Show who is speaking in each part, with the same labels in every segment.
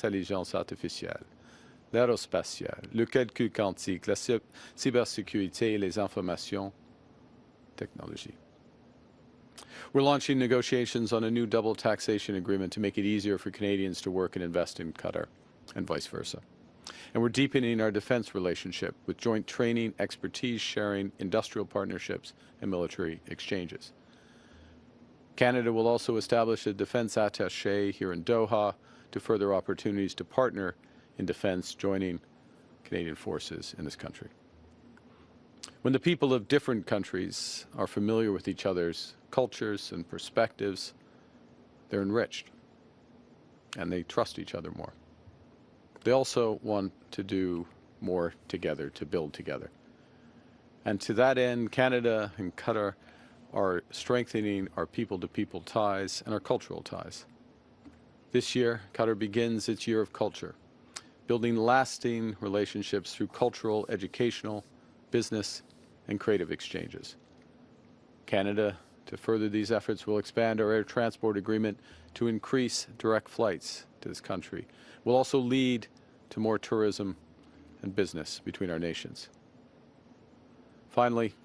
Speaker 1: l'intelligence artificielle, l'aérospatiale, le calcul quantique, la cybersécurité et les informations technologies. We're launching negotiations on a new double taxation agreement to make it easier for Canadians to work and invest in Qatar, and vice versa. And we're deepening our defense relationship with joint training, expertise sharing, industrial partnerships, and military exchanges. Canada will also establish a defense attaché here in Doha to further opportunities to partner in defense, joining Canadian forces in this country. When the people of different countries are familiar with each other's cultures and perspectives, they're enriched and they trust each other more. They also want to do more together, to build together. And to that end, Canada and Qatar are strengthening our people-to-people ties and our cultural ties. This year, Qatar begins its year of culture, building lasting relationships through cultural, educational, business, and creative exchanges. Canada, to further these efforts, will expand our air transport agreement to increase direct flights to this country. We'll also lead to more tourism and business between our nations. Finally,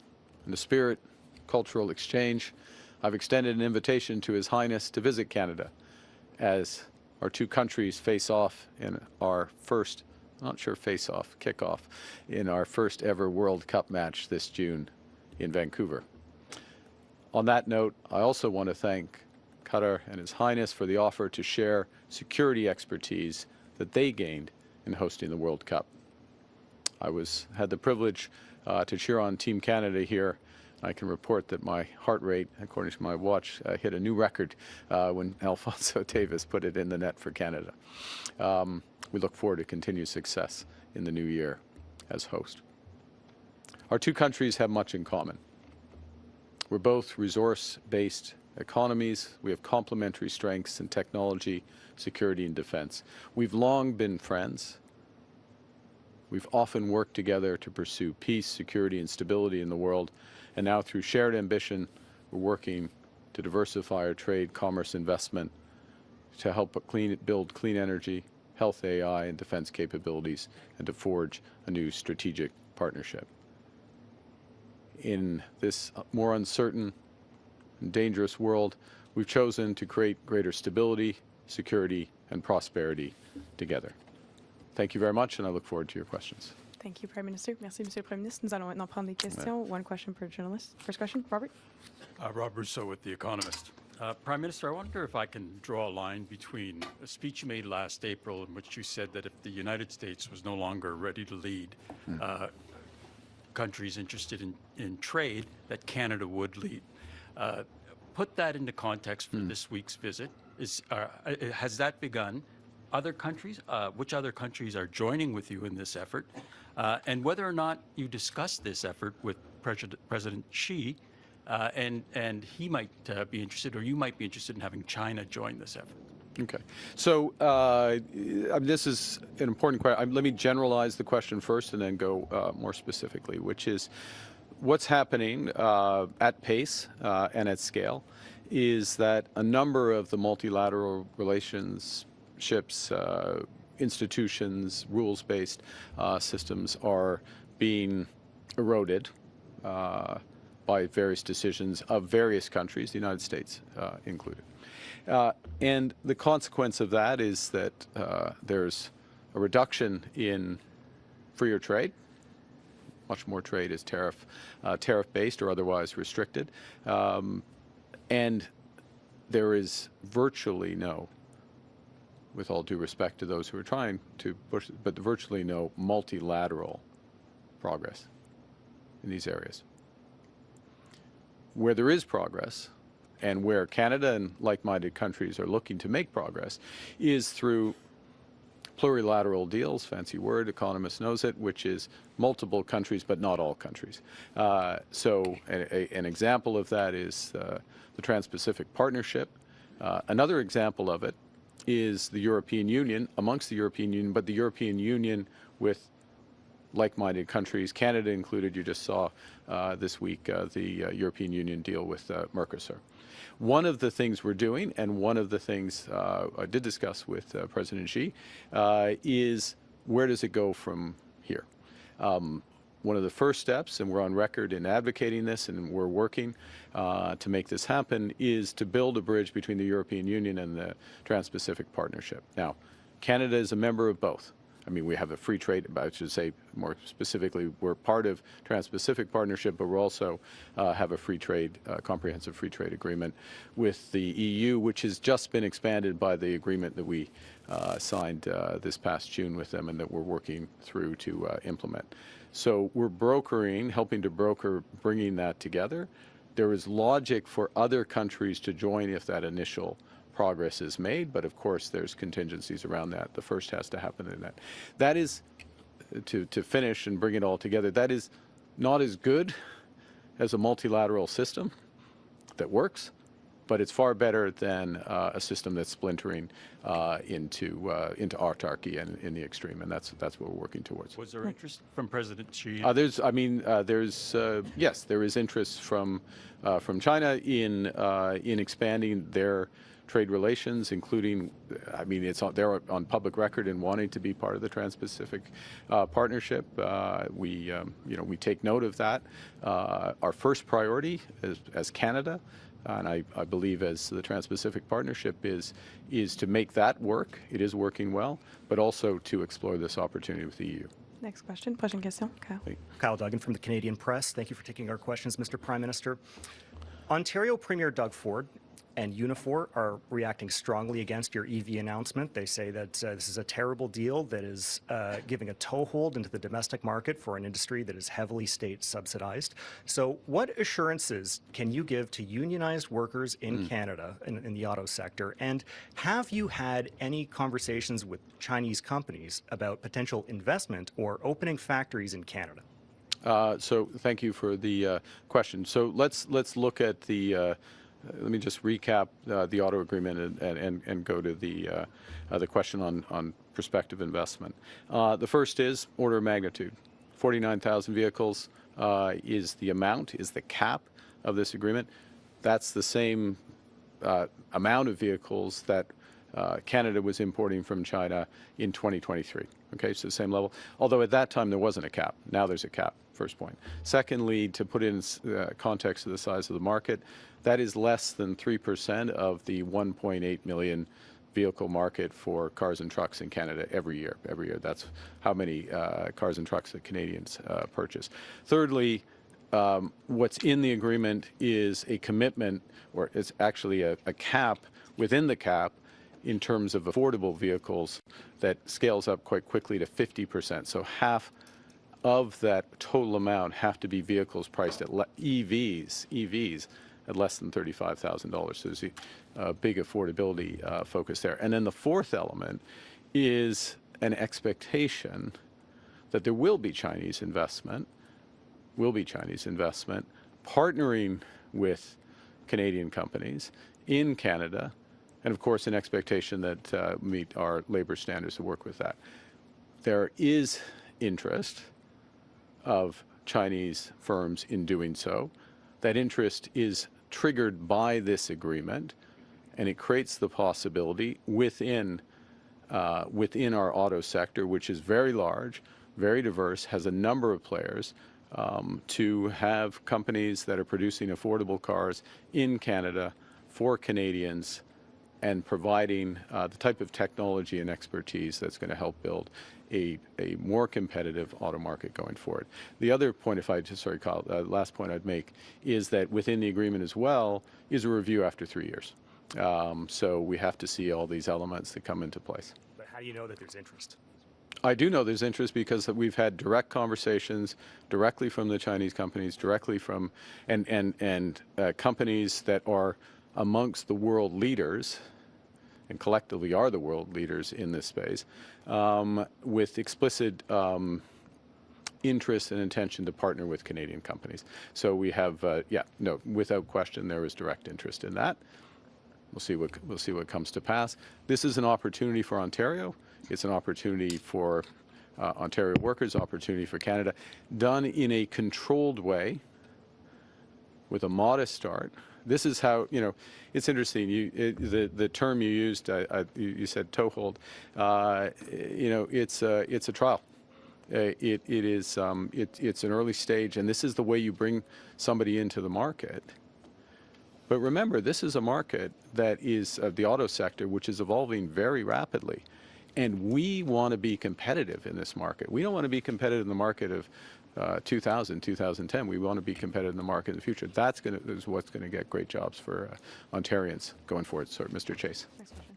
Speaker 1: in the spirit of cultural exchange, I've extended an invitation to His Highness to visit Canada as our two countries face off in our first, not sure face-off, kickoff, in our first ever World Cup match this June in Vancouver. On that note, I also want to thank Qatar and His Highness for the offer to share security expertise that they gained in hosting the World Cup. I had the privilege to cheer on Team Canada here. I can report that my heart rate, according to my watch, hit a new record when Alphonso Davies put it in the net for Canada. We look forward to continued success in the new year as host. Our two countries have much in common. We're both resource-based economies. We have complementary strengths in technology, security, and defense. We've long been friends. We've often worked together to pursue peace, security, and stability in the world. And now, through shared ambition, we're working to diversify our trade, commerce, investment, to help build clean energy, health, AI, and defense capabilities, and to forge a new strategic partnership. In this more uncertain and dangerous world, we've chosen to create greater stability, security, and prosperity together. Thank you very much, and I look forward to your questions.
Speaker 2: Thank you, Prime Minister. Merci, Monsieur le Premier ministre. Nous allons maintenant prendre des questions. One question per journalist. First question, Robert.
Speaker 3: Rob Rousseau with The Economist. Prime Minister, I wonder if I can draw a line between a speech you made last April in which you said that if the United States was no longer ready to lead countries interested in trade, that Canada would lead. Put that into context for this week's visit. Has that begun? Other countries, which other countries are joining with you in this effort? And whether or not you discussed this effort with President Xi, and he might be interested, or you might be interested in having China join this effort.
Speaker 1: Okay. So this is an important question. Let me generalize the question first and then go more specifically, which is what's happening at pace and at scale is that a number of the multilateral relationships, institutions, rules-based systems are being eroded by various decisions of various countries, the United States included. And the consequence of that is that there's a reduction in freer trade. Much more trade is tariff-based or otherwise restricted. And there is virtually no, with all due respect to those who are trying to push, but virtually no multilateral progress in these areas. Where there is progress, and where Canada and like-minded countries are looking to make progress, is through plurilateral deals, fancy word, economist knows it, which is multiple countries but not all countries. So an example of that is the Trans-Pacific Partnership. Another example of it is the European Union, amongst the European Union, but the European Union with like-minded countries, Canada included. You just saw this week the European Union deal with Mercosur. One of the things we're doing, and one of the things I did discuss with President Xi, is where does it go from here? One of the first steps, and we're on record in advocating this, and we're working to make this happen, is to build a bridge between the European Union and the Trans-Pacific Partnership. Now, Canada is a member of both. I mean, we have a free trade, I should say more specifically, we're part of Trans-Pacific Partnership, but we also have a free trade, comprehensive free trade agreement with the EU, which has just been expanded by the agreement that we signed this past June with them and that we're working through to implement. So we're brokering, helping to broker bringing that together. There is logic for other countries to join if that initial progress is made, but of course there's contingencies around that. The first has to happen in that. That is, to finish and bring it all together, that is not as good as a multilateral system that works, but it's far better than a system that's splintering into autarky and in the extreme, and that's what we're working towards.
Speaker 3: Was there interest from President Xi?
Speaker 1: Yes, there is interest from China in expanding their trade relations, including, I mean, they're on public record in wanting to be part of the Trans-Pacific Partnership. We take note of that. Our first priority as Canada, and I believe as the Trans-Pacific Partnership, is to make that work. It is working well, but also to explore this opportunity with the EU.
Speaker 2: Next question. Prochaine question. Kyle.
Speaker 4: Kyle Duggan from the Canadian Press. Thank you for taking our questions, Mr. Prime Minister. Ontario Premier Doug Ford and Unifor are reacting strongly against your EV announcement. They say that this is a terrible deal that is giving a toehold into the domestic market for an industry that is heavily state subsidized. So what assurances can you give to unionized workers in Canada, in the auto sector? And have you had any conversations with Chinese companies about potential investment or opening factories in Canada?
Speaker 1: So thank you for the question. So let's look at the let me just recap the auto agreement and go to the question on prospective investment. The first is order of magnitude. 49,000 vehicles is the amount, is the cap of this agreement. That's the same amount of vehicles that Canada was importing from China in 2023. Okay, so same level. Although at that time there wasn't a cap. Now there's a cap, first point. Secondly, to put in context of the size of the market, that is less than 3% of the 1.8 million vehicle market for cars and trucks in Canada every year. Every year, that's how many cars and trucks that Canadians purchase. Thirdly, what's in the agreement is a commitment, or it's actually a cap within the cap in terms of affordable vehicles that scales up quite quickly to 50%. So half of that total amount have to be vehicles priced at EVs at less than $35,000. So there's a big affordability focus there. And then the fourth element is an expectation that there will be Chinese investment, partnering with Canadian companies in Canada, and of course an expectation that meet our labor standards to work with that. There is interest of Chinese firms in doing so. That interest is triggered by this agreement, and it creates the possibility within our auto sector, which is very large, very diverse, has a number of players, to have companies that are producing affordable cars in Canada for Canadians and providing the type of technology and expertise that's going to help build a more competitive auto market going forward. The other point, Kyle, last point I'd make is that within the agreement as well is a review after 3 years. So we have to see all these elements that come into place.
Speaker 4: But how do you know that there's interest?
Speaker 1: I do know there's interest because we've had direct conversations directly from the Chinese companies, directly from and companies that are amongst the world leaders, and collectively are the world leaders in this space, with explicit interest and intention to partner with Canadian companies. So we have, without question, there is direct interest in that. We'll see what comes to pass. This is an opportunity for Ontario. It's an opportunity for Ontario workers, opportunity for Canada, done in a controlled way, with a modest start, This is how, it's interesting. The term you used, you said toehold. It's a trial. It's an early stage, and this is the way you bring somebody into the market. But remember, this is a market that is the auto sector, which is evolving very rapidly. And we want to be competitive in this market. We don't want to be competitive in the market of 2000, 2010. We want to be competitive in the market in the future. That is what's going to get great jobs for Ontarians going forward. So, Mr. Chase.
Speaker 2: Next question.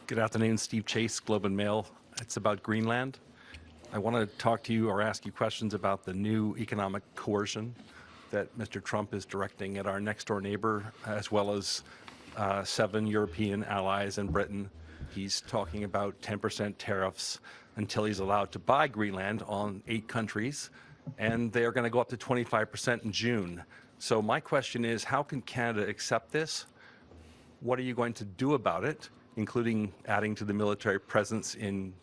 Speaker 5: Good afternoon, Steve Chase, Globe and Mail. It's about Greenland. I want to talk to you or ask you questions about the new economic coercion that Mr. Trump is directing at our next door neighbor, as well as 7 European allies and Britain. He's talking about 10% tariffs until he's allowed to buy Greenland on 8 countries, and they are going to go up to 25% in June. So my question is, how can Canada accept this? What are you going to do about it, including adding to the military presence in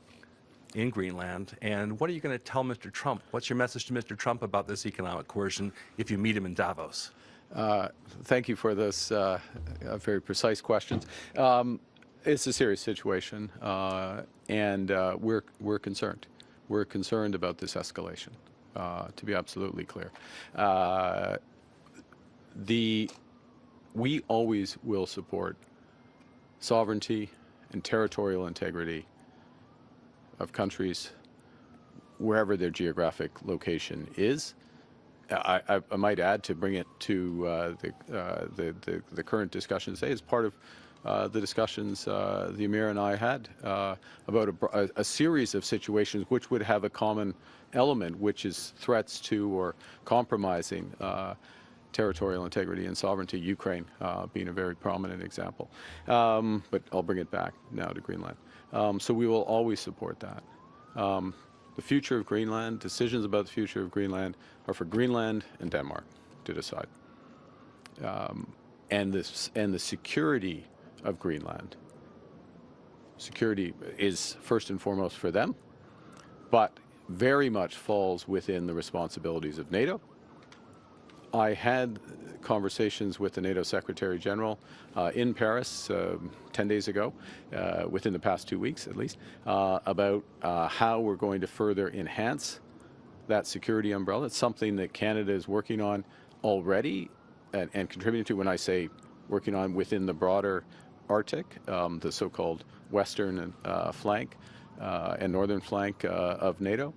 Speaker 5: Greenland? And what are you going to tell Mr. Trump? What's your message to Mr. Trump about this economic coercion if you meet him in Davos?
Speaker 1: Thank you for this very precise questions. It's a serious situation, and we're concerned. We're concerned about this escalation, to be absolutely clear. We always will support sovereignty and territorial integrity of countries wherever their geographic location is. I might add, to bring it to the current discussion today, as part of the discussions the Emir and I had about a series of situations which would have a common element, which is threats to or compromising territorial integrity and sovereignty, Ukraine being a very prominent example. But I'll bring it back now to Greenland. So we will always support that. The future of Greenland, decisions about the future of Greenland are for Greenland and Denmark to decide. And the security of Greenland, security is first and foremost for them, but very much falls within the responsibilities of NATO. I had conversations with the NATO Secretary General in Paris 10 days ago, within the past 2 weeks at least, about how we're going to further enhance that security umbrella. It's something that Canada is working on already and contributing to. When I say working on within the broader Arctic, the so-called western flank and northern flank of NATO.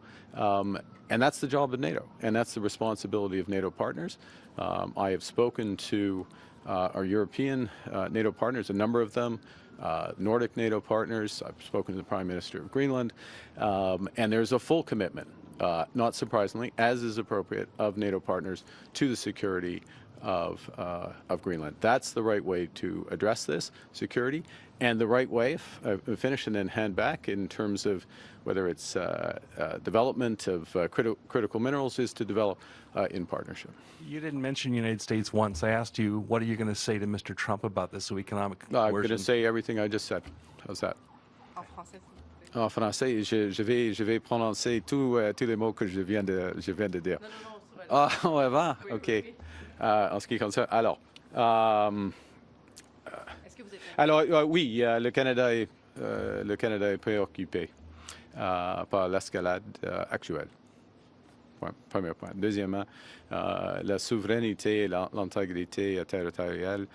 Speaker 1: And that's the job of NATO, and that's the responsibility of NATO partners. I have spoken to our European NATO partners, a number of them, Nordic NATO partners. I've spoken to the Prime Minister of Greenland, and there's a full commitment, not surprisingly, as is appropriate, of NATO partners to the security of Greenland. That's the right way to address this security, and the right way, if I finish and then hand back, in terms of whether it's development of critical minerals, is to develop in partnership.
Speaker 5: You didn't mention the United States once. I asked you, what are you going to say to Mr. Trump about this economic coercion?
Speaker 1: I'm going to say everything I just said. How's that?
Speaker 2: En français, s'il vous plaît.
Speaker 1: En français, je vais prononcer tous les mots que je viens de dire.
Speaker 2: Non,
Speaker 1: On va?
Speaker 2: Oui,
Speaker 1: OK.
Speaker 2: oui.
Speaker 1: En ce qui concerne... Alors,
Speaker 2: Est-ce que vous êtes
Speaker 1: oui, le Canada est préoccupé par l'escalade actuelle. Premier point. Deuxièmement, la souveraineté et l'intégrité territoriale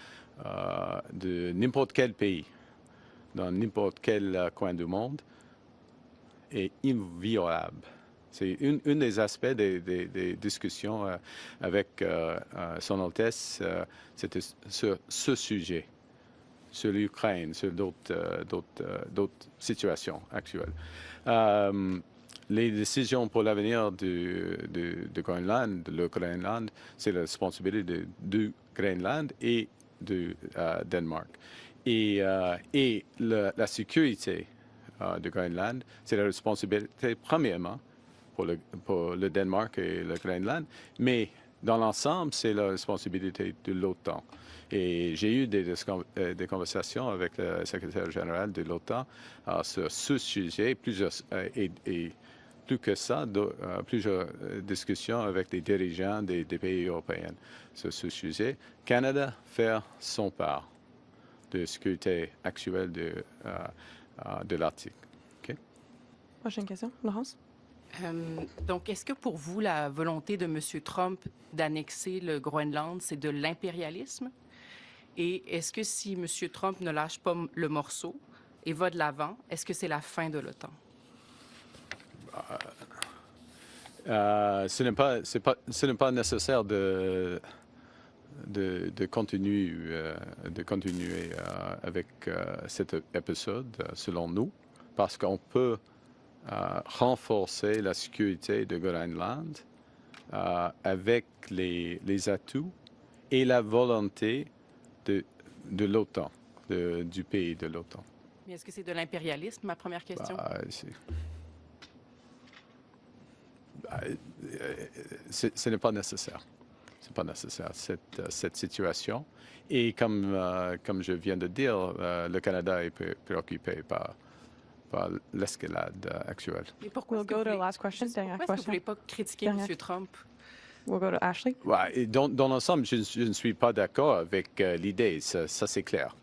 Speaker 1: de n'importe quel pays, dans n'importe quel coin du monde, est inviolable. C'est un des aspects des discussions avec Son Altesse, c'était sur ce sujet, sur l'Ukraine, sur d'autres situations actuelles. Les décisions pour l'avenir de Groenland, de le Groenland, c'est la responsabilité du Groenland et du Danemark. Et la sécurité de Groenland, c'est la responsabilité premièrement pour le Danemark et le Groenland, mais dans l'ensemble, c'est la responsabilité de l'OTAN. Et j'ai eu des conversations avec le secrétaire général de l'OTAN sur ce sujet, plus que ça, plusieurs discussions avec des dirigeants des pays européens sur ce sujet. Canada fait son part de sécurité actuelle de l'Arctique. Okay?
Speaker 2: Prochaine question, Laurence.
Speaker 6: Donc, est-ce que pour vous, la volonté de M. Trump d'annexer le Groenland, c'est de l'impérialisme? Et est-ce que si M. Trump ne lâche pas le morceau et va de l'avant, est-ce que c'est la fin de l'OTAN?
Speaker 1: Ce n'est pas nécessaire de continuer avec cet épisode, selon nous, parce qu'on peut renforcer la sécurité de Groenland avec les atouts et la volonté de l'OTAN, du pays de l'OTAN.
Speaker 6: Mais est-ce que c'est de l'impérialisme, ma première question?
Speaker 1: Ce n'est pas nécessaire. Ce n'est pas nécessaire, cette situation. Et comme je viens de dire, le Canada est préoccupé par l'escalade actuelle.
Speaker 6: Mais pourquoi
Speaker 2: We'll go to the last question. Dernière
Speaker 6: pourquoi est-ce que vous ne
Speaker 2: question.
Speaker 6: voulez pas critiquer
Speaker 2: Dernière.
Speaker 6: M. Trump?
Speaker 2: We'll go to Ashley.
Speaker 1: Ouais, et dans l'ensemble, je ne suis pas d'accord avec l'idée, ça c'est clair.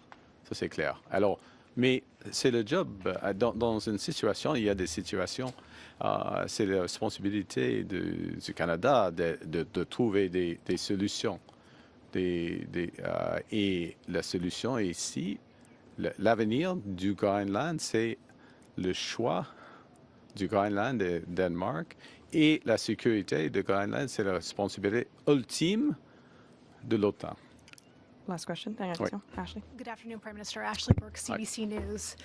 Speaker 1: Ça c'est clair. Alors, mais c'est le job. Dans une situation, il y a des situations, c'est la responsabilité du Canada de trouver des solutions. Et la solution est ici, l'avenir du Groenland, c'est le choix du Groenland et Danemark. Et la sécurité de Groenland, c'est la responsabilité ultime de l'OTAN.
Speaker 2: Last question. Dernière question. Ashley.
Speaker 7: Good afternoon, Prime Minister. Ashley Burke, CBC News.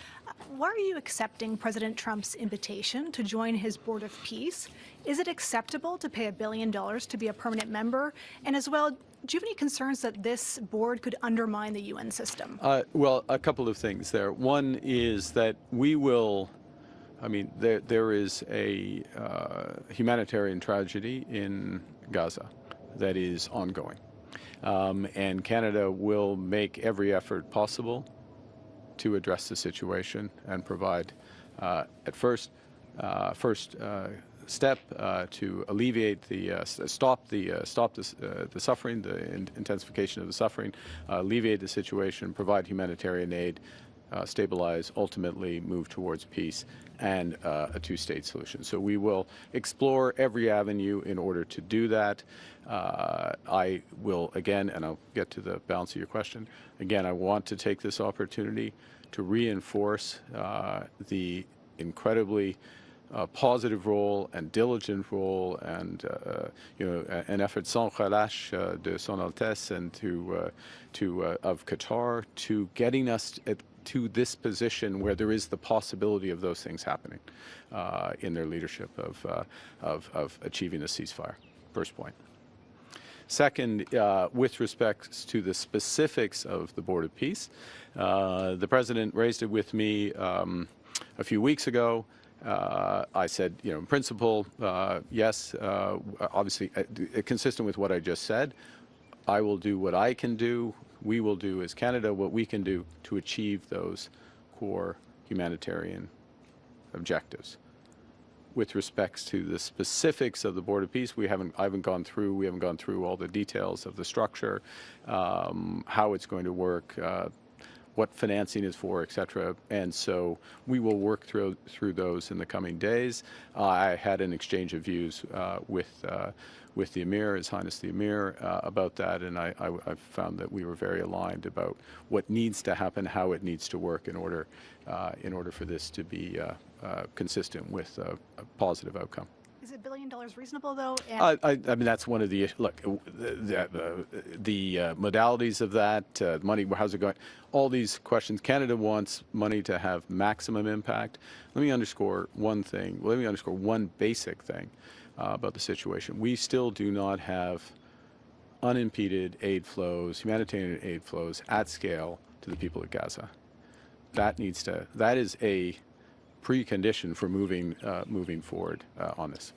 Speaker 7: Why are you accepting President Trump's invitation to join his Board of Peace? Is it acceptable to pay $1 billion to be a permanent member? And as well, do you have any concerns that this board could undermine the UN system?
Speaker 1: Well, a couple of things there. One is that we will, I mean, there is a humanitarian tragedy in Gaza that is ongoing. And Canada will make every effort possible to address the situation and provide, at first step to alleviate stop the suffering, the intensification of the suffering, alleviate the situation, provide humanitarian aid, stabilize, ultimately move towards peace and a two-state solution. So we will explore every avenue in order to do that. I will, again, and I'll get to the balance of your question, again, I want to take this opportunity to reinforce the incredibly positive role and diligent role and an effort sans relâche de Son Altesse and of Qatar to getting us to this position where there is the possibility of those things happening in their leadership of achieving a ceasefire. First point. Second, with respect to the specifics of the Board of Peace, the President raised it with me a few weeks ago. I said, in principle, yes, obviously, consistent with what I just said, I will do what I can do. We will do as Canada what we can do to achieve those core humanitarian objectives. With respects to the specifics of the Board of Peace, we haven't gone through all the details of the structure, how it's going to work, what financing is for, et cetera. And so we will work through those in the coming days. I had an exchange of views with the Emir, His Highness the Emir, about that, and I found that we were very aligned about what needs to happen, how it needs to work in order for this to be consistent with a positive outcome.
Speaker 7: Is $1 billion reasonable, though?
Speaker 1: I mean, that's one of the the modalities of that, money, how's it going? All these questions. Canada wants money to have maximum impact. Let me underscore one thing. Let me underscore one basic thing about the situation. We still do not have unimpeded aid flows, humanitarian aid flows at scale to the people of Gaza. That is a precondition for moving forward on this.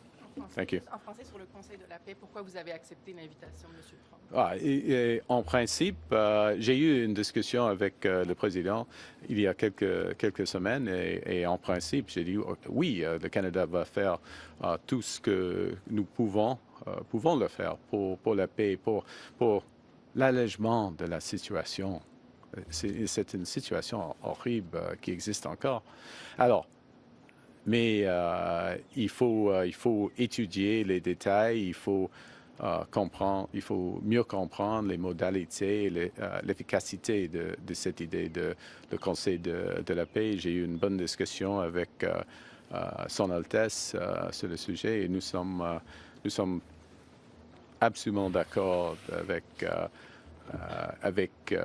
Speaker 1: Thank you.
Speaker 6: En français, sur le Conseil de la paix, pourquoi vous avez accepté l'invitation de M. Trump?
Speaker 1: En principe, j'ai eu une discussion avec le président il y a quelques semaines et en principe, j'ai dit oui, le Canada va faire tout ce que nous pouvons le faire pour la paix, pour l'allègement de la situation. C'est une situation horrible qui existe encore. Alors, mais il faut étudier les détails, il faut mieux comprendre les modalités, l'efficacité de cette idée de Conseil de la paix. J'ai eu une bonne discussion avec Son Altesse sur le sujet et nous sommes absolument d'accord avec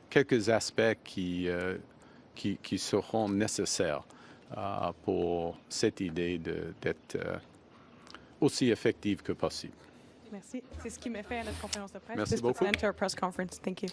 Speaker 1: quelques aspects qui seront nécessaires pour cette idée d'être aussi effective que possible.
Speaker 2: Merci. C'est ce qui met fin à notre conférence de presse.
Speaker 1: Merci
Speaker 2: This puts an
Speaker 1: beaucoup.
Speaker 2: end to our press conference. Thank you.